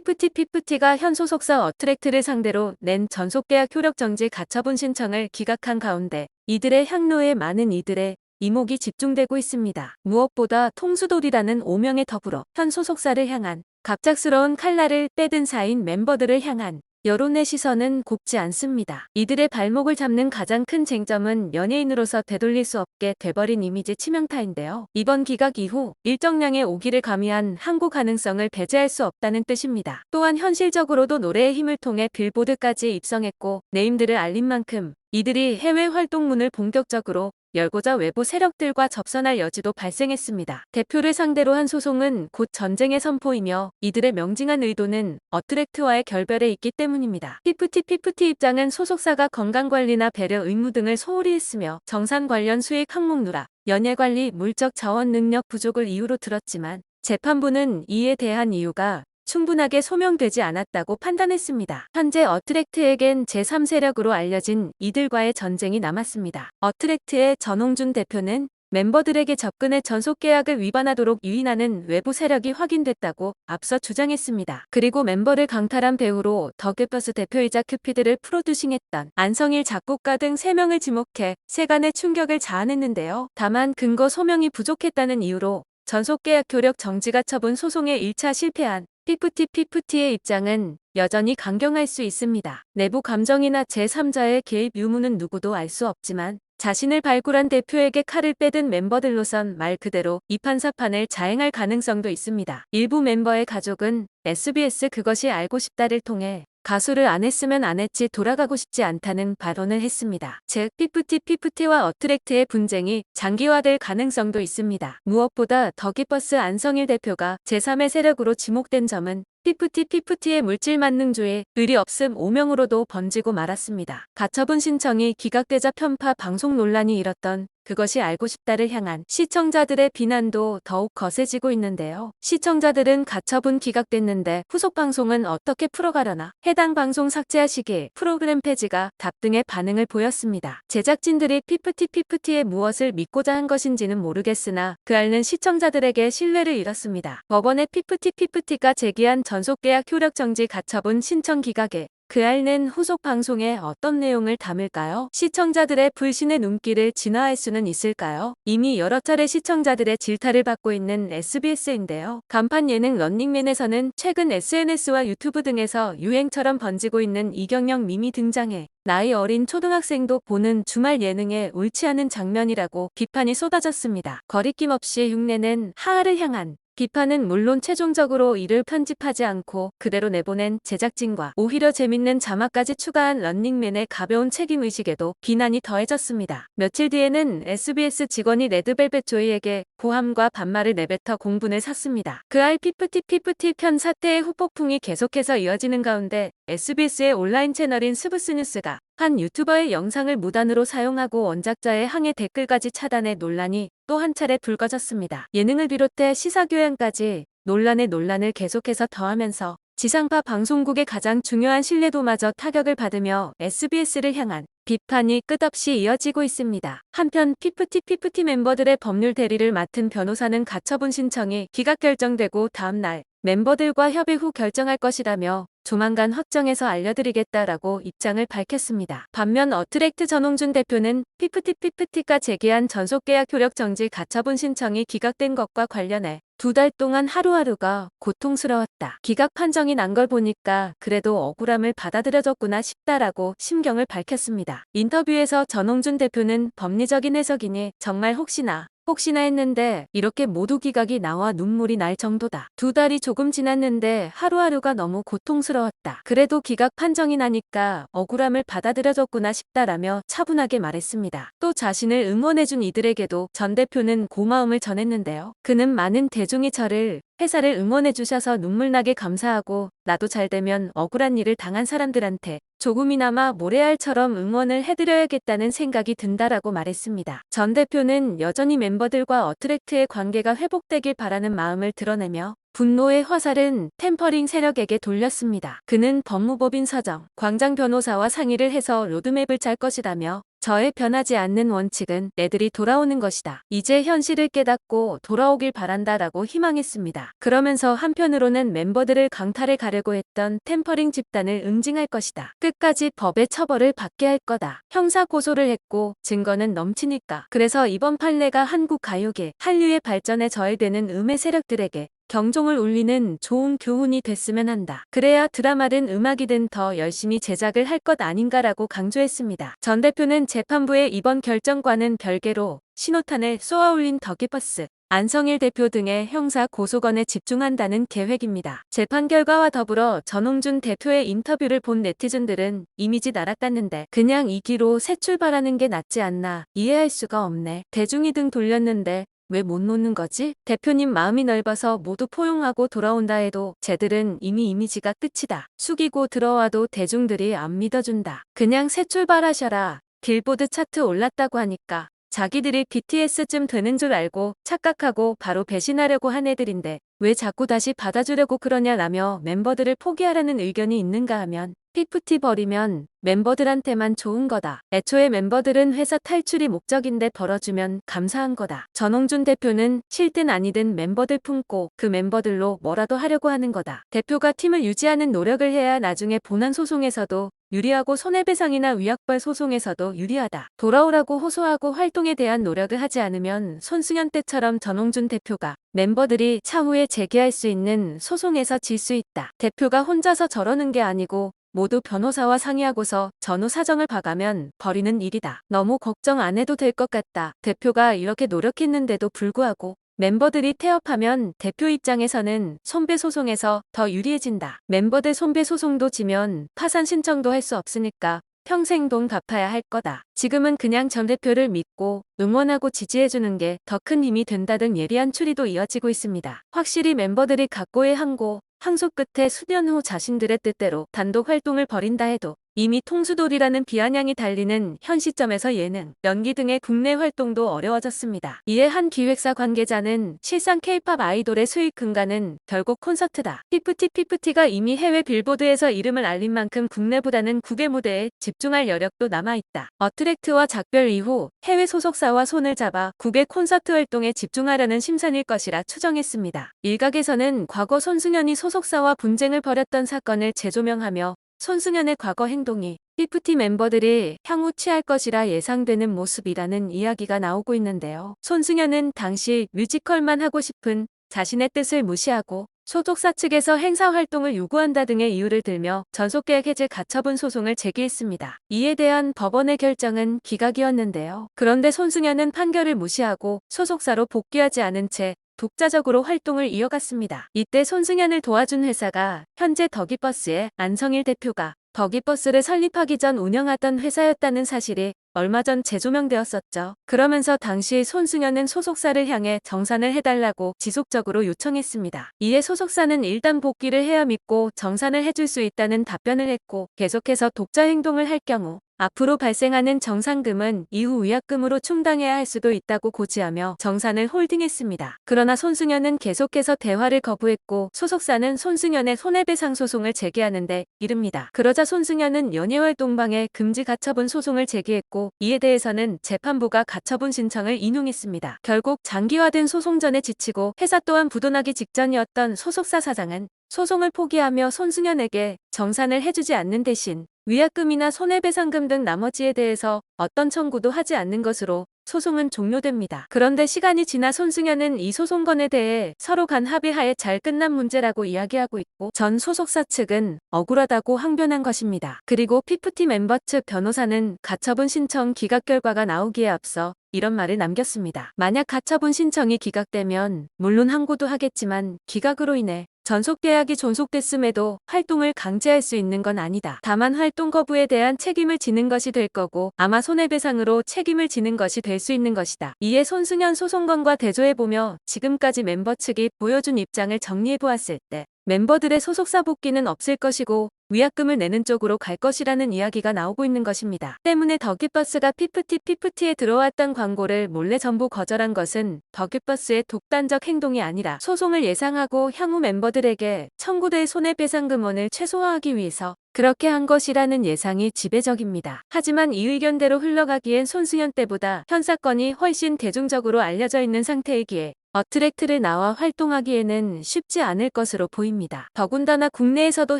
피프티가 현 소속사 어트랙트를 상대로 낸 전속계약 효력 정지 가처분 신청을 기각한 가운데 이들의 향로에 많은 이들의 이목이 집중되고 있습니다. 무엇보다 통수돌이라는 오명에 더불어 현 소속사를 향한 갑작스러운 칼날을 빼든 사인 멤버들을 향한 여론의 시선은 곱지 않습니다. 이들의 발목을 잡는 가장 큰 쟁점은 연예인으로서 되돌릴 수 없게 돼버린 이미지 치명타인데요. 이번 기각 이후 일정량의 오기를 가미한 항고 가능성을 배제할 수 없다는 뜻입니다. 또한 현실적으로도 노래의 힘을 통해 빌보드까지 입성했고 네임들을 알린 만큼 이들이 해외 활동문을 본격적으로 열고자 외부 세력들과 접선할 여지도 발생했습니다. 대표를 상대로 한 소송은 곧 전쟁의 선포이며 이들의 명징한 의도는 어트랙트와의 결별에 있기 때문입니다. 피프티 입장은 소속사가 건강관리나 배려 의무 등을 소홀히 했으며 정산 관련 수익 항목 누락, 연예관리, 물적 자원 능력 부족을 이유로 들었지만 재판부는 이에 대한 이유가 충분하게 소명되지 않았다고 판단했습니다. 현재 어트랙트에겐 제3세력으로 알려진 이들과의 전쟁이 남았습니다. 어트랙트의 전홍준 대표는 멤버들에게 접근해 전속계약을 위반하도록 유인하는 외부 세력이 확인됐다고 앞서 주장했습니다. 그리고 멤버를 강탈한 배우로 더규버스 대표이자 큐피드를 프로듀싱했던 안성일 작곡가 등 3명을 지목해 세간의 충격을 자아냈는데요. 다만 근거 소명이 부족했다는 이유로 전속계약 효력 정지가 처분 소송에 1차 실패한 피프티의 입장은 여전히 강경할 수 있습니다. 내부 감정이나 제3자의 개입 유무는 누구도 알 수 없지만 자신을 발굴한 대표에게 칼을 빼든 멤버들로선 말 그대로 이 판사판을 자행할 가능성도 있습니다. 일부 멤버의 가족은 SBS 그것이 알고 싶다를 통해 가수를 안 했으면 안 했지 돌아가고 싶지 않다는 발언을 했습니다. 즉 피프티와 어트랙트의 분쟁이 장기화될 가능성도 있습니다. 무엇보다 더기버스 안성일 대표가 제3의 세력으로 지목된 점은 피프티의 물질 만능주의 의리 없음 오명으로도 번지고 말았습니다. 가처분 신청이 기각되자 편파 방송 논란이 일었던 그것이 알고 싶다를 향한 시청자들의 비난도 더욱 거세지고 있는데요. 시청자들은 가처분 기각됐는데 후속 방송은 어떻게 풀어가려나, 해당 방송 삭제하시길, 프로그램 폐지가 답 등의 반응을 보였습니다. 제작진들이 피프티에 무엇을 믿고자 한 것인지는 모르겠으나 그 앓는 시청자들에게 신뢰를 잃었습니다. 법원의 피프티가 제기한 전속계약 효력 정지 가처분 신청 기각에 그 앓는 후속 방송에 어떤 내용을 담을까요? 시청자들의 불신의 눈길을 진화할 수는 있을까요? 이미 여러 차례 시청자들의 질타를 받고 있는 SBS인데요. 간판 예능 런닝맨에서는 최근 SNS와 유튜브 등에서 유행처럼 번지고 있는 이경영 밈이 등장해 나이 어린 초등학생도 보는 주말 예능에 옳지 않은 장면이라고 비판이 쏟아졌습니다. 거리낌 없이 흉내낸 하하를 향한 비판은 물론 최종적으로 이를 편집하지 않고 그대로 내보낸 제작진과 오히려 재밌는 자막까지 추가한 런닝맨의 가벼운 책임의식에도 비난이 더해졌습니다. 며칠 뒤에는 SBS 직원이 레드벨벳 조이에게 고함과 반말을 내뱉어 공분을 샀습니다. 그알 피프티 편 사태의 후폭풍이 계속해서 이어지는 가운데 SBS의 온라인 채널인 스브스뉴스가 한 유튜버의 영상을 무단으로 사용하고 원작자의 항해 댓글까지 차단해 논란이 또 한 차례 불거졌습니다. 예능을 비롯해 시사교양까지 논란을 계속해서 더하면서 지상파 방송국의 가장 중요한 신뢰도마저 타격을 받으며 SBS를 향한 비판이 끝없이 이어지고 있습니다. 한편 피프티 멤버들의 법률 대리를 맡은 변호사는 가처분 신청이 기각 결정되고 다음 날 멤버들과 협의 후 결정할 것이라며 조만간 확정해서 알려드리겠다라고 입장을 밝혔습니다. 반면 어트랙트 전홍준 대표는 피프티가 제기한 전속계약 효력 정지 가처분 신청이 기각된 것과 관련해 2달 동안 하루하루가 고통스러웠다. 기각 판정이 난 걸 보니까 그래도 억울함을 받아들여졌구나 싶다라고 심경을 밝혔습니다. 인터뷰에서 전홍준 대표는 법리적인 해석이니 정말 혹시나 했는데 이렇게 모두 기각이 나와 눈물이 날 정도다. 2달이 조금 지났는데 하루하루가 너무 고통스러웠다. 그래도 기각 판정이 나니까 억울함을 받아들여졌구나 싶다라며 차분하게 말했습니다. 또 자신을 응원해준 이들에게도 전 대표는 고마움을 전했는데요. 그는 많은 대중이 저를 회사를 응원해주셔서 눈물나게 감사하고 나도 잘되면 억울한 일을 당한 사람들한테 조금이나마 모래알처럼 응원을 해드려야겠다는 생각이 든다라고 말했습니다. 전 대표는 여전히 멤버들과 어트랙트의 관계가 회복되길 바라는 마음을 드러내며 분노의 화살은 템퍼링 세력에게 돌렸습니다. 그는 법무법인 서정, 광장 변호사와 상의를 해서 로드맵을 짤 것이라며 저의 변하지 않는 원칙은 애들이 돌아오는 것이다. 이제 현실을 깨닫고 돌아오길 바란다라고 희망했습니다. 그러면서 한편으로는 멤버들을 강탈해 가려고 했던 템퍼링 집단을 응징할 것이다. 끝까지 법의 처벌을 받게 할 거다. 형사 고소를 했고 증거는 넘치니까. 그래서 이번 판례가 한국 가요계, 한류의 발전에 저해되는 음의 세력들에게 경종을 울리는 좋은 교훈이 됐으면 한다. 그래야 드라마든 음악이든 더 열심히 제작을 할 것 아닌가라고 강조했습니다. 전 대표는 재판부의 이번 결정과는 별개로 신호탄을 쏘아올린 더기버스, 안성일 대표 등의 형사 고소건에 집중한다는 계획입니다. 재판 결과와 더불어 전홍준 대표의 인터뷰를 본 네티즌들은 이미지 날아갔는데 그냥 이 기로 새 출발하는 게 낫지 않나, 이해할 수가 없네. 대중이 등 돌렸는데 왜 못 놓는 거지? 대표님 마음이 넓어서 모두 포용하고 돌아온다 해도 쟤들은 이미 이미지가 끝이다. 숙이고 들어와도 대중들이 안 믿어준다. 그냥 새 출발하셔라. 빌보드 차트 올랐다고 하니까 자기들이 BTS쯤 되는 줄 알고 착각하고 바로 배신하려고 한 애들인데 왜 자꾸 다시 받아주려고 그러냐라며 멤버들을 포기하라는 의견이 있는가 하면 피프티 버리면 멤버들한테만 좋은 거다. 애초에 멤버들은 회사 탈출이 목적인데 벌어주면 감사한 거다. 전홍준 대표는 싫든 아니든 멤버들 품고 그 멤버들로 뭐라도 하려고 하는 거다. 대표가 팀을 유지하는 노력을 해야 나중에 본안 소송에서도 유리하고 손해배상이나 위약벌 소송에서도 유리하다. 돌아오라고 호소하고 활동에 대한 노력을 하지 않으면 손승연 때처럼 전홍준 대표가 멤버들이 차후에 제기할 수 있는 소송에서 질 수 있다. 대표가 혼자서 저러는 게 아니고 모두 변호사와 상의하고서 전후 사정을 봐가면 벌이는 일이다. 너무 걱정 안 해도 될 것 같다. 대표가 이렇게 노력했는데도 불구하고 멤버들이 태업하면 대표 입장에서는 손배소송에서 더 유리해진다. 멤버들 손배소송도 지면 파산 신청도 할 수 없으니까 평생 돈 갚아야 할 거다. 지금은 그냥 전 대표를 믿고 응원하고 지지해주는 게 더 큰 힘이 된다등 예리한 추리도 이어지고 있습니다. 확실히 멤버들이 각고의 항소 끝에 수년 후 자신들의 뜻대로 단독 활동을 벌인다 해도 이미 통수돌이라는 비아냥이 달리는 현 시점에서 예능, 연기 등의 국내 활동도 어려워졌습니다. 이에 한 기획사 관계자는 실상 K-팝 아이돌의 수익 근간은 결국 콘서트다. 피프티가 이미 해외 빌보드에서 이름을 알린 만큼 국내보다는 국외 무대에 집중할 여력도 남아있다. 어트랙트와 작별 이후 해외 소속사와 손을 잡아 국외 콘서트 활동에 집중하려는 심산일 것이라 추정했습니다. 일각에서는 과거 손승연이 소속사와 분쟁을 벌였던 사건을 재조명하며 손승연의 과거 행동이 피프티 멤버들이 향후 취할 것이라 예상되는 모습이라는 이야기가 나오고 있는데요. 손승연은 당시 뮤지컬만 하고 싶은 자신의 뜻을 무시하고 소속사 측에서 행사 활동을 요구한다 등의 이유를 들며 전속계약 해제 가처분 소송을 제기했습니다. 이에 대한 법원의 결정은 기각이었는데요. 그런데 손승연은 판결을 무시하고 소속사로 복귀하지 않은 채 독자적으로 활동을 이어갔습니다. 이때 손승연을 도와준 회사가 현재 더기버스의 안성일 대표가 더기버스를 설립하기 전 운영하던 회사였다는 사실이 얼마 전 재조명되었었죠. 그러면서 당시 손승연은 소속사를 향해 정산을 해달라고 지속적으로 요청했습니다. 이에 소속사는 일단 복귀를 해야 믿고 정산을 해줄 수 있다는 답변을 했고 계속해서 독자 행동을 할 경우 앞으로 발생하는 정산금은 이후 위약금으로 충당해야 할 수도 있다고 고지하며 정산을 홀딩했습니다. 그러나 손승연은 계속해서 대화를 거부했고 소속사는 손승연의 손해배상 소송을 제기하는데 이릅니다. 그러자 손승연은 연예활동방해 금지 가처분 소송을 제기했고 이에 대해서는 재판부가 가처분 신청을 인용했습니다. 결국 장기화된 소송전에 지치고 회사 또한 부도나기 직전이었던 소속사 사장은 소송을 포기하며 손승연에게 정산을 해주지 않는 대신 위약금이나 손해배상금 등 나머지에 대해서 어떤 청구도 하지 않는 것으로 소송은 종료됩니다. 그런데 시간이 지나 손승연은 이 소송건에 대해 서로 간 합의하에 잘 끝난 문제라고 이야기하고 있고 전 소속사 측은 억울하다고 항변한 것입니다. 그리고 피프티 멤버 측 변호사는 가처분 신청 기각 결과가 나오기에 앞서 이런 말을 남겼습니다. 만약 가처분 신청이 기각되면 물론 항고도 하겠지만 기각으로 인해 전속 계약이 존속됐음에도 활동을 강제할 수 있는 건 아니다. 다만 활동 거부에 대한 책임을 지는 것이 될 거고 아마 손해배상으로 책임을 지는 것이 될 수 있는 것이다. 이에 손승연 소송건과 대조해보며 지금까지 멤버 측이 보여준 입장을 정리해보았을 때 멤버들의 소속사 복귀는 없을 것이고 위약금을 내는 쪽으로 갈 것이라는 이야기가 나오고 있는 것입니다. 때문에 더큐버스가 피프티에 들어왔던 광고를 몰래 전부 거절한 것은 더큐버스의 독단적 행동이 아니라 소송을 예상하고 향후 멤버들에게 청구될 손해배상금원을 최소화하기 위해서 그렇게 한 것이라는 예상이 지배적입니다. 하지만 이 의견대로 흘러가기엔 손승연 때보다 현 사건이 훨씬 대중적으로 알려져 있는 상태이기에 어트랙트를 나와 활동하기에는 쉽지 않을 것으로 보입니다. 더군다나 국내에서도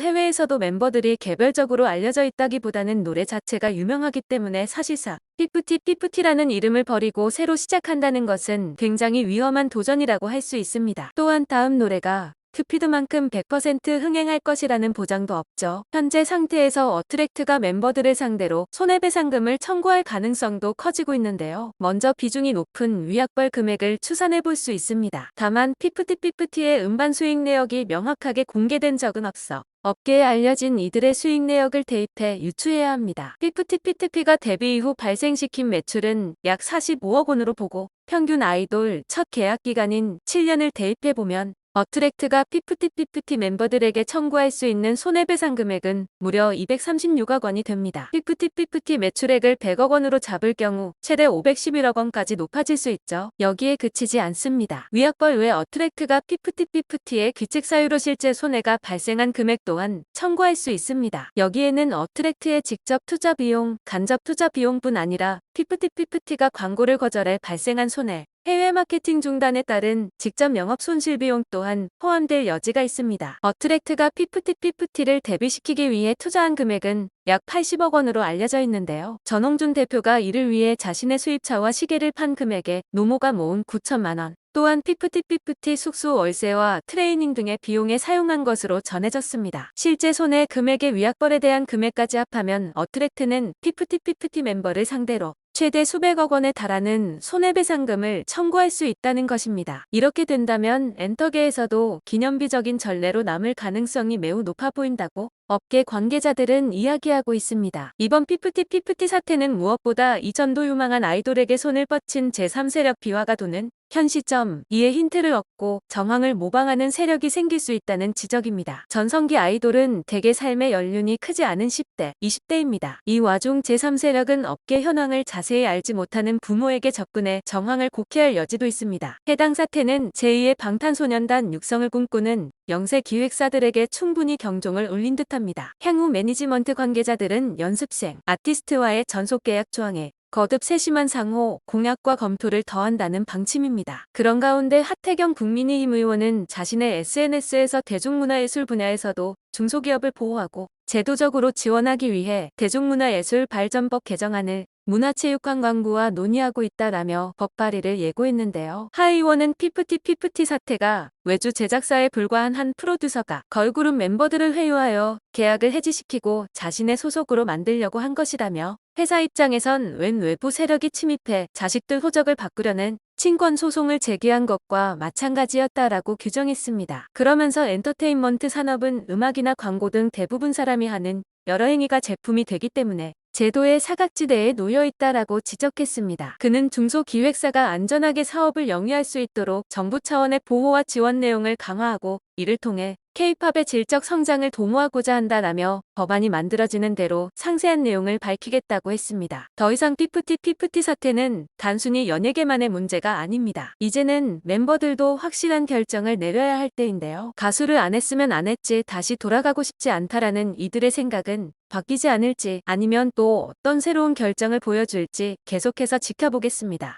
해외에서도 멤버들이 개별적으로 알려져 있다기보다는 노래 자체가 유명하기 때문에 사실상 피프티라는 이름을 버리고 새로 시작한다는 것은 굉장히 위험한 도전이라고 할 수 있습니다. 또한 다음 노래가 큐피드만큼 100% 흥행할 것이라는 보장도 없죠. 현재 상태에서 어트랙트가 멤버들을 상대로 손해배상금을 청구할 가능성도 커지고 있는데요. 먼저 비중이 높은 위약벌 금액을 추산해 볼 수 있습니다. 다만 피프티의 음반 수익 내역이 명확하게 공개된 적은 없어 업계에 알려진 이들의 수익 내역을 대입해 유추해야 합니다. 피프티가 데뷔 이후 발생시킨 매출은 약 45억 원으로 보고 평균 아이돌 첫 계약 기간인 7년을 대입해보면 어트랙트가 피프티 멤버들에게 청구할 수 있는 손해배상 금액은 무려 236억 원이 됩니다. 피프티 매출액을 100억 원으로 잡을 경우 최대 511억 원까지 높아질 수 있죠. 여기에 그치지 않습니다. 위약벌 외 어트랙트가 피프티의 규칙 사유로 실제 손해가 발생한 금액 또한 청구할 수 있습니다. 여기에는 어트랙트의 직접 투자 비용, 간접 투자 비용뿐 아니라 피프티가 광고를 거절해 발생한 손해, 해외 마케팅 중단에 따른 직접 영업 손실 비용 또한 포함될 여지가 있습니다. 어트랙트가 피프티를 데뷔시키기 위해 투자한 금액은 약 80억 원으로 알려져 있는데요. 전홍준 대표가 이를 위해 자신의 수입차와 시계를 판 금액에 노모가 모은 9천만 원. 또한 피프티 숙소 월세와 트레이닝 등의 비용에 사용한 것으로 전해졌습니다. 실제 손해 금액의 위약벌에 대한 금액까지 합하면 어트랙트는 피프티 멤버를 상대로 최대 수백억 원에 달하는 손해배상금을 청구할 수 있다는 것입니다. 이렇게 된다면 엔터계에서도 기념비적인 전례로 남을 가능성이 매우 높아 보인다고 업계 관계자들은 이야기하고 있습니다. 이번 피프티 사태는 무엇보다 이전도 유망한 아이돌에게 손을 뻗친 제3세력 비화가 도는 현 시점 이에 힌트를 얻고 정황을 모방하는 세력이 생길 수 있다는 지적입니다. 전성기 아이돌은 대개 삶의 연륜이 크지 않은 10대, 20대입니다. 이 와중 제3세력은 업계 현황을 자세히 알지 못하는 부모에게 접근해 정황을 곡해할 여지도 있습니다. 해당 사태는 제2의 방탄소년단 육성을 꿈꾸는 영세 기획사들에게 충분히 경종을 울린 듯합니다. 향후 매니지먼트 관계자들은 연습생, 아티스트와의 전속 계약 조항에 거듭 세심한 상호, 공약과 검토를 더한다는 방침입니다. 그런 가운데 하태경 국민의힘 의원은 자신의 SNS에서 대중문화예술 분야에서도 중소기업을 보호하고 제도적으로 지원하기 위해 대중문화예술 발전법 개정안을 문화체육관광부와 논의하고 있다라며 법 발의를 예고했는데요. 하 의원은 피프티 사태가 외주 제작사에 불과한 한 프로듀서가 걸그룹 멤버들을 회유하여 계약을 해지시키고 자신의 소속으로 만들려고 한 것이라며 회사 입장에선 웬 외부 세력이 침입해 자식들 호적을 바꾸려는 친권 소송을 제기한 것과 마찬가지였다라고 규정했습니다. 그러면서 엔터테인먼트 산업은 음악이나 광고 등 대부분 사람이 하는 여러 행위가 제품이 되기 때문에 제도의 사각지대에 놓여 있다라고 지적했습니다. 그는 중소기획사가 안전하게 사업을 영위할 수 있도록 정부 차원의 보호와 지원 내용을 강화하고 이를 통해 K-팝의 질적 성장을 도모하고자 한다라며 법안이 만들어지는 대로 상세한 내용을 밝히겠다고 했습니다. 더 이상 피프티 사태는 단순히 연예계만의 문제가 아닙니다. 이제는 멤버들도 확실한 결정을 내려야 할 때인데요. 가수를 안 했으면 안 했지 다시 돌아가고 싶지 않다라는 이들의 생각은 바뀌지 않을지 아니면 또 어떤 새로운 결정을 보여줄지 계속해서 지켜보겠습니다.